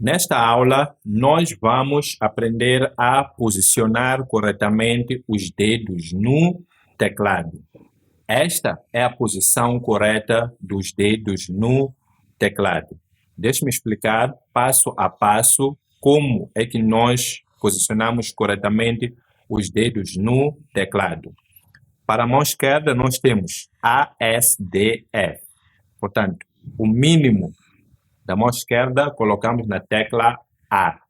Nesta aula, nós vamos aprender a posicionar corretamente os dedos no teclado. Esta é a posição correta dos dedos no teclado. Deixe-me explicar passo a passo como é que nós posicionamos corretamente os dedos no teclado. Para a mão esquerda, nós temos A, S, D, F. Portanto, o mínimo da mão esquerda colocamos na tecla A.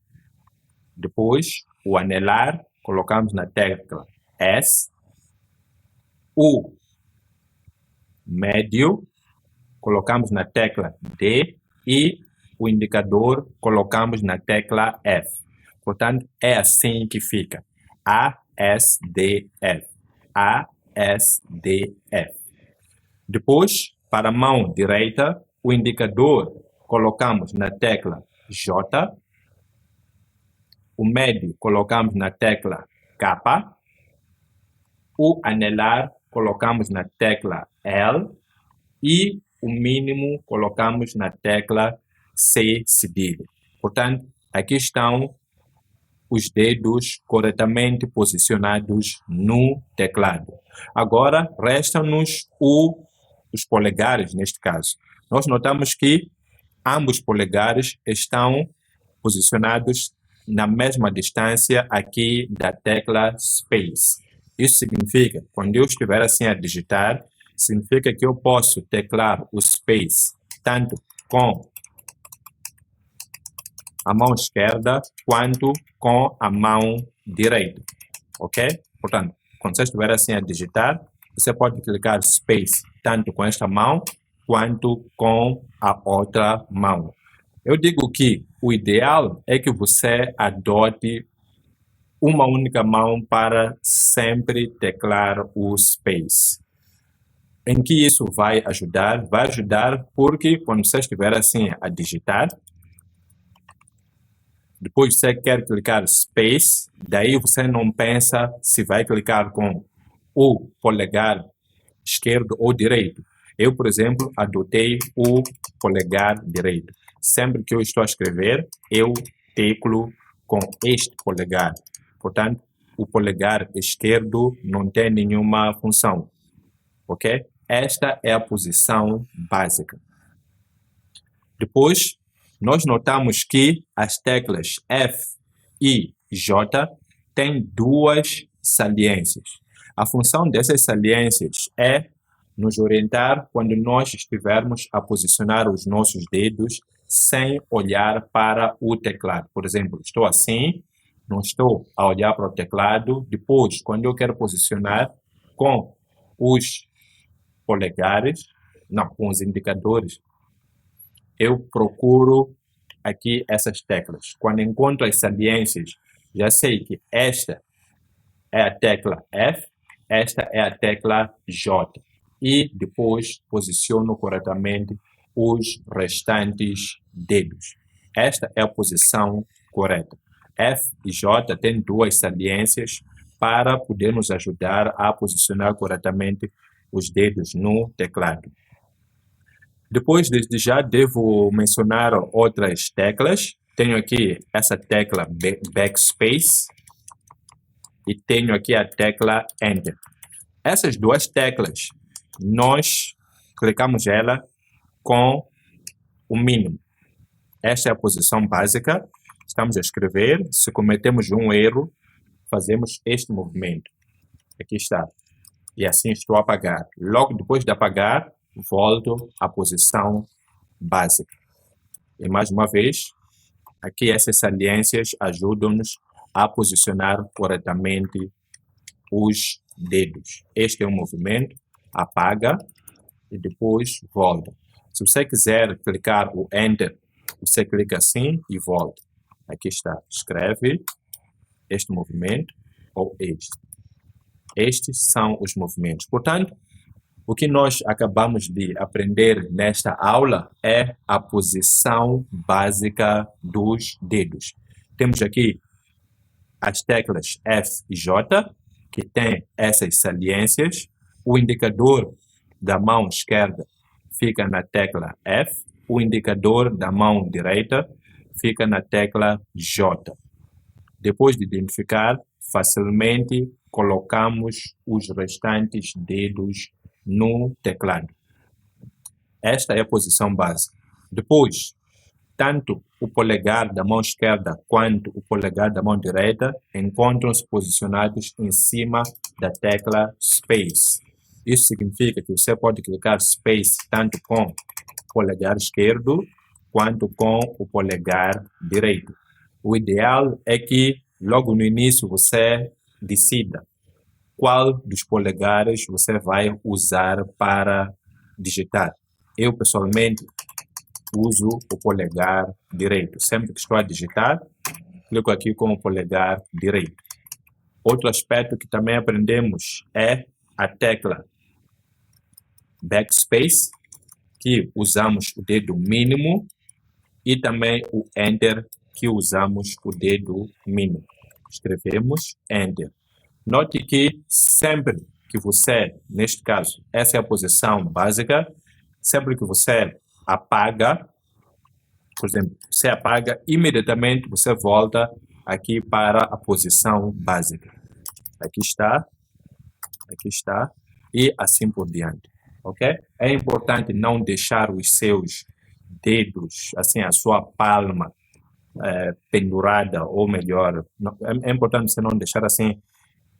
Depois, o anelar colocamos na tecla S. O médio colocamos na tecla D e o indicador colocamos na tecla F. Portanto, é assim que fica. A, S, D, F. A, S, D, F. Depois, para a mão direita, o indicador colocamos na tecla J, o médio colocamos na tecla K, o anelar colocamos na tecla L e o mínimo colocamos na tecla C cedilha. Portanto, aqui estão os dedos corretamente posicionados no teclado. Agora, restam-nos os polegares, neste caso. Nós notamos que ambos polegares estão posicionados na mesma distância aqui da tecla Space. Isso significa, quando eu estiver assim a digitar, significa que eu posso teclar o Space tanto com a mão esquerda quanto com a mão direita, ok? Portanto, quando você estiver assim a digitar, você pode clicar Space tanto com esta mão quanto com a outra mão. Eu digo que o ideal é que você adote uma única mão para sempre teclar o Space. Em que isso vai ajudar? Vai ajudar porque quando você estiver assim a digitar, depois você quer clicar Space, daí você não pensa se vai clicar com o polegar esquerdo ou direito. Eu, por exemplo, adotei o polegar direito. Sempre que eu estou a escrever, eu teclo com este polegar. Portanto, o polegar esquerdo não tem nenhuma função, ok? Esta é a posição básica. Depois, nós notamos que as teclas F e J têm duas saliências. A função dessas saliências é nos orientar quando nós estivermos a posicionar os nossos dedos sem olhar para o teclado. Por exemplo, estou assim, não estou a olhar para o teclado. Depois, quando eu quero posicionar com os polegares, não, com os indicadores, eu procuro aqui essas teclas. Quando encontro as saliências, já sei que esta é a tecla F, esta é a tecla J. E depois posiciono corretamente os restantes dedos. Esta é a posição correta. F e J têm duas saliências para poder nos ajudar a posicionar corretamente os dedos no teclado. Depois, desde já, devo mencionar outras teclas. Tenho aqui essa tecla Backspace e tenho aqui a tecla Enter. Essas duas teclas, nós clicamos ela com o mínimo. Esta é a posição básica. Estamos a escrever. Se cometemos um erro, fazemos este movimento. Aqui está. E assim estou a apagar. Logo depois de apagar, volto à posição básica. E mais uma vez, aqui essas saliências ajudam-nos a posicionar corretamente os dedos. Este é o movimento, apaga e depois volta. Se você quiser clicar o Enter, você clica assim e volta. Aqui está, escreve este movimento ou este. Estes são os movimentos. Portanto, o que nós acabamos de aprender nesta aula é a posição básica dos dedos. Temos aqui as teclas F e J, que têm essas saliências. O indicador da mão esquerda fica na tecla F, o indicador da mão direita fica na tecla J. Depois de identificar, facilmente colocamos os restantes dedos no teclado. Esta é a posição básica. Depois, tanto o polegar da mão esquerda quanto o polegar da mão direita encontram-se posicionados em cima da tecla Space. Isso significa que você pode clicar Space tanto com o polegar esquerdo quanto com o polegar direito. O ideal é que logo no início você decida qual dos polegares você vai usar para digitar. Eu, pessoalmente, uso o polegar direito. Sempre que estou a digitar, clico aqui com o polegar direito. Outro aspecto que também aprendemos é a tecla Backspace, que usamos o dedo mínimo, e também o Enter, que usamos o dedo mínimo. Escrevemos Enter. Note que sempre que você, neste caso, essa é a posição básica, sempre que você apaga, por exemplo, você apaga, imediatamente você volta aqui para a posição básica. Aqui está, e assim por diante, ok? É importante não deixar os seus dedos, assim, a sua palma pendurada, ou melhor, é importante você não deixar assim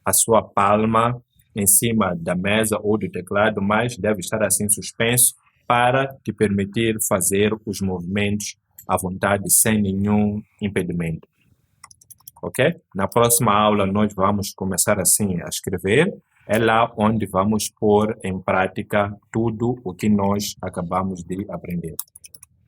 a sua palma em cima da mesa ou do teclado, mas deve estar assim suspenso para te permitir fazer os movimentos à vontade, sem nenhum impedimento. Ok? Na próxima aula nós vamos começar assim a escrever. É lá onde vamos pôr em prática tudo o que nós acabamos de aprender.